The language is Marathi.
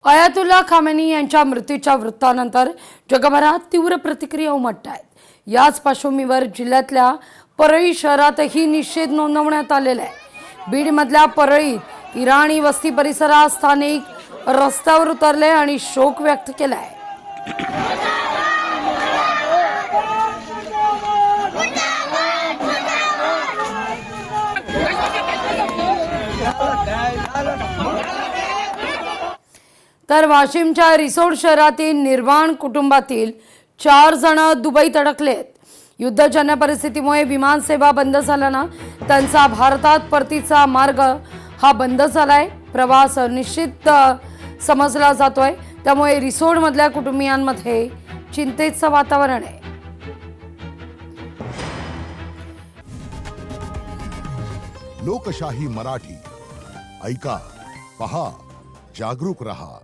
अयातुल्ला खामेनी यांच्या मृत्यूच्या वृत्तानंतर जगभरात तीव्र प्रतिक्रिया उमटत आहेत। याच पार्श्वभूमीवर जिल्ह्यातल्या परळी शहरातही निषेध नोंदवण्यात आलेला आहे। बीडमधल्या परळीत इराणी वस्ती परिसरात स्थानिक रस्त्यावर उतरले आणि शोक व्यक्त केलाय। तर वाशिमच्या रिसोड शहरातील निर्वाण कुटुंबातील 4 जण दुबईत अडकलेत। युद्धजन्य परिस्थितीमुळे विमान सेवा बंद झाल्याने त्यांचा भारतात परतीचा मार्ग हा बंद झालाय। प्रवास अनिश्चित समजला जातोय, त्यामुळे रिसोड मधल्या कुटुंबियांमध्ये चिंतेचं वातावरण आहे। लोकशाही मराठी ऐका, पहा, जागरूक रहा।